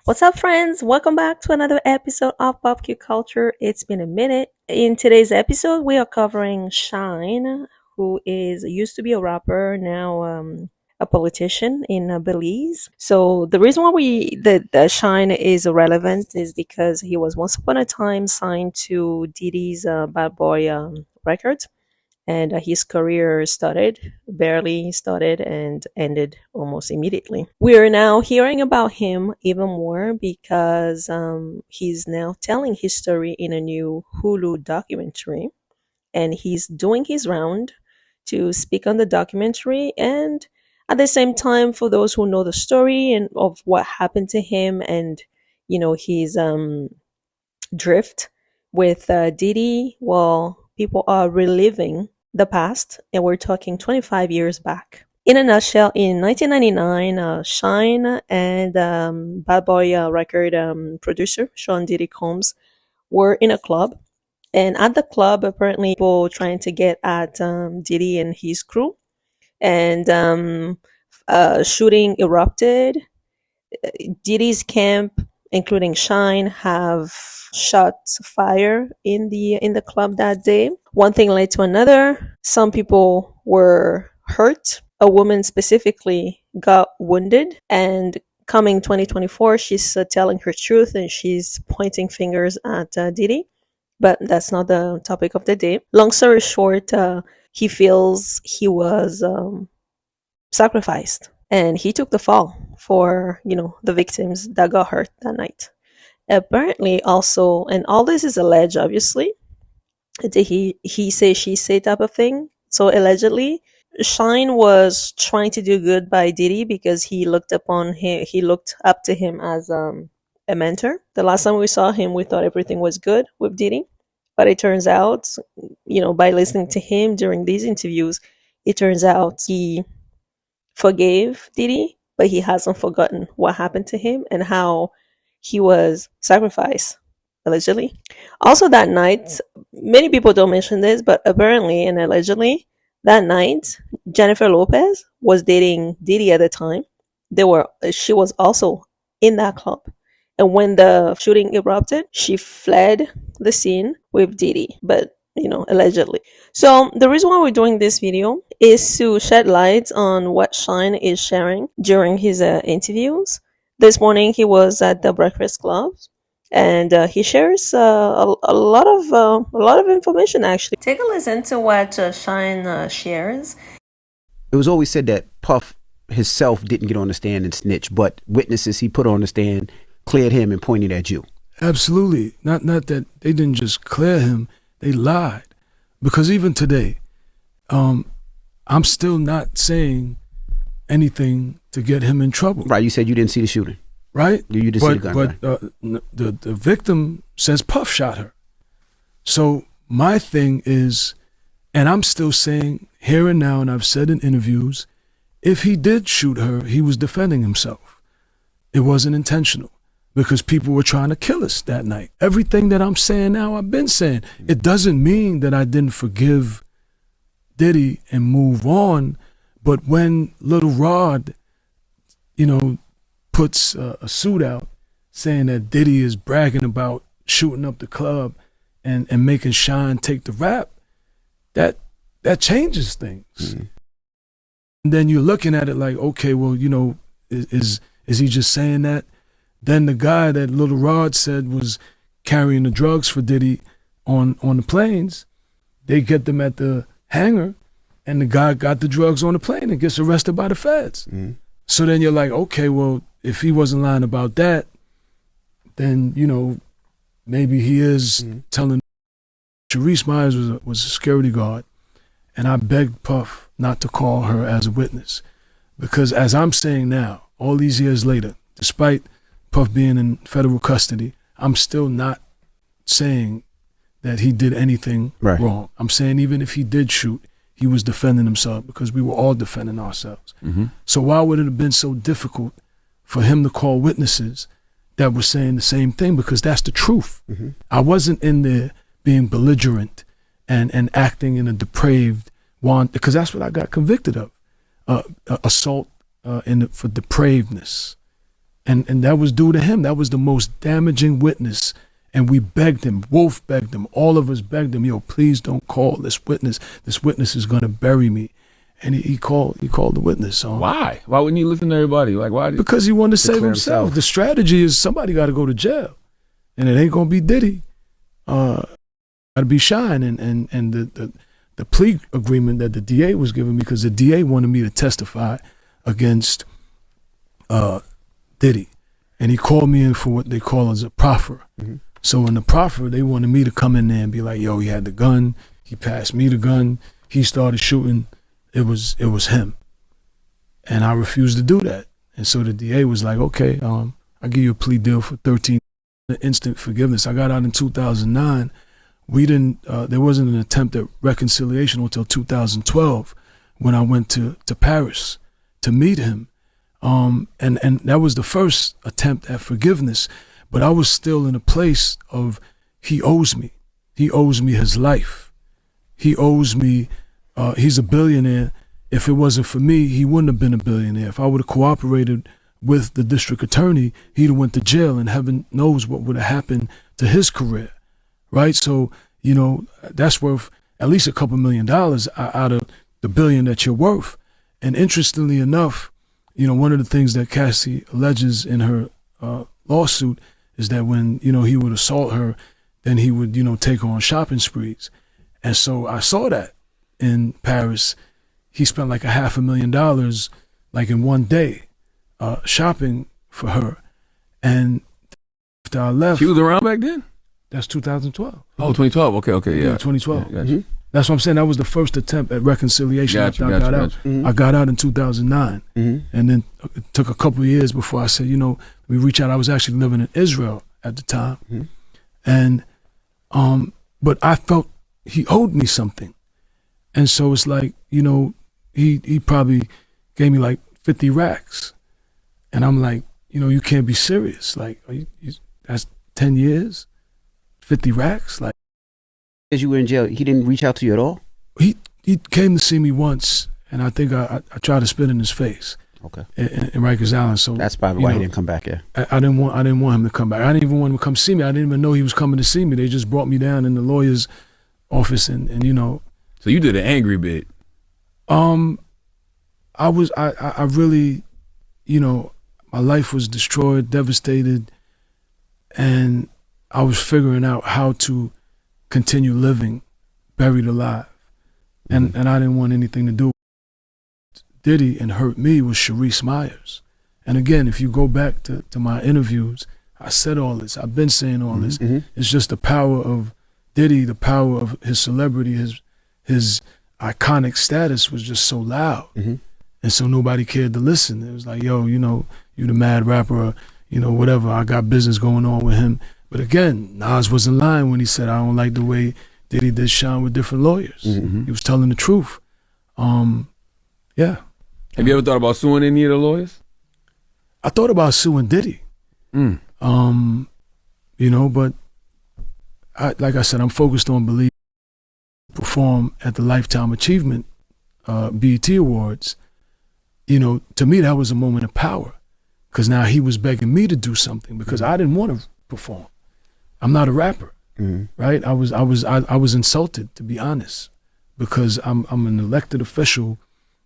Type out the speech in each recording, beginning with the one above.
What's up, friends? Welcome back to another episode of PopQculture. It's been a minute. In today's episode, we are covering Shyne, who is used to be a rapper, now a politician in Belize. So the reason why that Shyne is relevant is because he was once upon a time signed to Diddy's Bad Boy Records, and his career barely started, and ended almost immediately. We are now hearing about him even more because he's now telling his story in a new Hulu documentary, and he's doing his round to speak on the documentary. And at the same time, for those who know the story and of what happened to him, and his drift with Diddy, well, people are reliving the past, and we're talking 25 years back. In a nutshell, in 1999, Shyne and Bad Boy record producer Sean Diddy Combs were in a club. And at the club, apparently, people trying to get at Diddy and his crew. And shooting erupted. Diddy's camp, including Shyne, have shot fire in the club that day. One thing led to another. Some people were hurt. A woman specifically got wounded, and coming 2024, she's telling her truth and she's pointing fingers at Diddy. But that's not the topic of the day. Long story short, he feels he was sacrificed, and he took the fall for the victims that got hurt that night. Apparently, also, and all this is alleged, obviously, it's a he say she say type of thing. So allegedly, Shyne was trying to do good by Diddy because he looked up to him as a mentor. The last time we saw him, we thought everything was good with Diddy, but it turns out, by listening to him during these interviews, it turns out he forgave Diddy, but he hasn't forgotten what happened to him and how he was sacrificed, allegedly. Also, that night, many people don't mention this, but apparently and allegedly, that night, Jennifer Lopez was dating Diddy at the time. She was also in that club. And when the shooting erupted, she fled the scene with Diddy, but allegedly. So the reason why we're doing this video is to shed light on what Shyne is sharing during his interviews. This morning he was at the Breakfast Club, and he shares a lot of information. Actually, take a listen to what Shyne shares. It was always said that Puff himself didn't get on the stand and snitch, but witnesses he put on the stand cleared him and pointed at you. Absolutely. Not that they didn't just clear him, they lied. Because even today, I'm still not saying anything to get him in trouble. Right, you said you didn't see the shooting. Right? You didn't see the gun. But the victim says Puff shot her. So my thing is, and I'm still saying here and now, and I've said in interviews, if he did shoot her, he was defending himself. It wasn't intentional, because people were trying to kill us that night. Everything that I'm saying now, I've been saying. It doesn't mean that I didn't forgive Diddy and move on, but when Little Rod, puts a suit out saying that Diddy is bragging about shooting up the club and making Shyne take the rap, that changes things. Mm-hmm. And then you're looking at it like, okay, well, is he just saying that? Then the guy that Little Rod said was carrying the drugs for Diddy on the planes, they get them at the hangar, and the guy got the drugs on the plane and gets arrested by the feds. Mm-hmm. So then you're like, okay, well, if he wasn't lying about that, then, maybe he is telling. Sharice Myers was a security guard, and I begged Puff not to call her as a witness, because as I'm saying now, all these years later, despite Puff being in federal custody, I'm still not saying that he did anything wrong. I'm saying even if he did shoot, he was defending himself, because we were all defending ourselves. Mm-hmm. So why would it have been so difficult for him to call witnesses that were saying the same thing? Because that's the truth. Mm-hmm. I wasn't in there being belligerent and acting in a depraved want, because that's what I got convicted of, assault for depravedness. And that was due to him. That was the most damaging witness. And we begged him, Wolf begged him, all of us begged him, yo, please don't call this witness. This witness is gonna bury me. And he called the witness. Why? Why wouldn't he listen to everybody? Like, why? Because he wanted to save Declare himself. himself. The strategy is somebody got to go to jail, and it ain't gonna be Diddy. Got to be Shyne, and the plea agreement that the DA was giving me, because the DA wanted me to testify against Diddy, and he called me in for what they call as a proffer. Mm-hmm. So in the proffer, they wanted me to come in there and be like, yo, he had the gun, he passed me the gun, he started shooting. It was him, and I refused to do that. And so the DA was like, okay, I'll give you a plea deal for 13 instant forgiveness. I got out in 2009. We didn't. There wasn't an attempt at reconciliation until 2012, when I went to Paris to meet him, and that was the first attempt at forgiveness. But I was still in a place of he owes me. He owes me his life. He owes me. He's a billionaire. If it wasn't for me, he wouldn't have been a billionaire. If I would have cooperated with the district attorney, he'd have went to jail, and heaven knows what would have happened to his career, right? So, you know, that's worth at least a couple $1 million out of the $1 billion that you're worth. And interestingly enough, you know, one of the things that Cassie alleges in her lawsuit is that when, you know, he would assault her, then he would, you know, take her on shopping sprees. And so I saw that in Paris. He spent like $500,000 like in one day shopping for her. And after I left, She was around back then? that's 2012. Oh, 2012. Okay, yeah. 2012. Yeah, gotcha. That's what I'm saying. That was the first attempt at reconciliation Gotcha, after I got out. Mhm. I got out in 2009. Mhm. And then it took a couple of years before I said, you know, let me reach out. I was actually living in Israel at the time. Mhm. And, but I felt he owed me something. And so it's like, you know, he probably gave me like 50 racks. And I'm like, you know, you can't be serious. Like, that's 10 years, 50 racks. Like, As you were in jail, he didn't reach out to you at all? he came to see me once, and I think I tried to spit in his face Okay. in Rikers Island. So That's probably you why know, he didn't come back, yeah. I didn't want him to come back. I didn't even want him to come see me. I didn't even know he was coming to see me. They just brought me down in the lawyer's office, and you know, So you did an angry bit. I really, you know, my life was destroyed, devastated, and I was figuring out how to continue living, buried alive. And I didn't want anything to do with Diddy, and hurt me was Sharice Myers. And again, if you go back to my interviews, I said all this. I've been saying all this. Mhm. It's just the power of Diddy, the power of his celebrity, his iconic status was just so loud. Mhm. And so nobody cared to listen. It was like, yo, you know, you the mad rapper, or, you know, whatever. I got business going on with him. But again, Nas wasn't lying when he said, I don't like the way Diddy did Shyne with different lawyers. Mhm. He was telling the truth. Yeah. Have you ever thought about suing any of the lawyers? I thought about suing Diddy. Mm. You know, but like I said, I'm focused on Believe perform at the Lifetime Achievement BET Awards. You know, to me that was a moment of power, because now he was begging me to do something because I didn't want to perform. I'm not a rapper, right? I was insulted, to be honest, because I'm an elected official,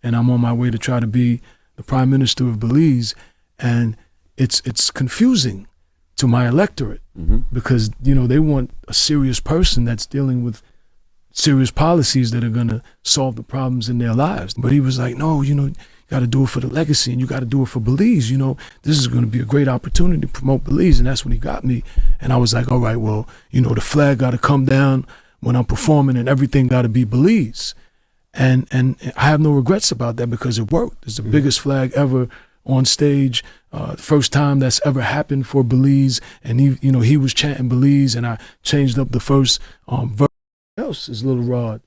and I'm on my way to try to be the Prime Minister of Belize, and it's confusing to my electorate because, you know, they want a serious person that's dealing with serious policies that are going to solve the problems in their lives. But he was like, no, you know, you got to do it for the legacy, and you got to do it for Belize. You know, this is going to be a great opportunity to promote Belize. And that's when he got me. And I was like, all right, well, you know, the flag got to come down when I'm performing, and everything got to be Belize. And I have no regrets about that, because it worked. It's the biggest flag ever on stage, first time that's ever happened for Belize. And he was chanting Belize, and I changed up the first verse. What else is Lil Rod,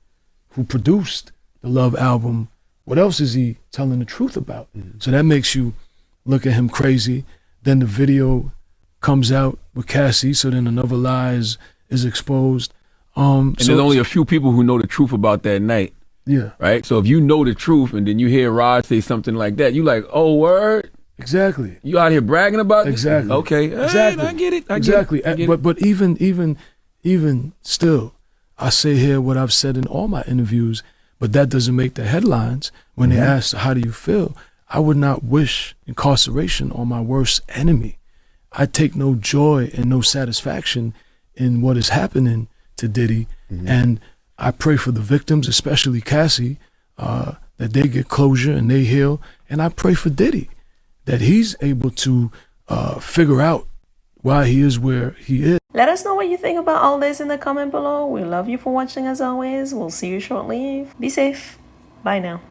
who produced the Love album? What else is he telling the truth about? So that makes you look at him crazy. Then the video comes out with Cassie, so then another lie is exposed. And there's only a few people who know the truth about that night. Yeah. Right? So if you know the truth and then you hear Rod say something like that, you like, oh, word? Exactly. You out here bragging about this? Exactly. Okay. Exactly. I get it. Exactly. I get it. But even still, I say here what I've said in all my interviews, but that doesn't make the headlines. When they ask, how do you feel? I would not wish incarceration on my worst enemy. I take no joy and no satisfaction in what is happening to Diddy. And I pray for the victims, especially Cassie, that they get closure and they heal. And I pray for Diddy, that he's able to figure out why he is where he is. Let us know what you think about all this in the comment below. We love you for watching as always. We'll see you shortly. Be safe. Bye now.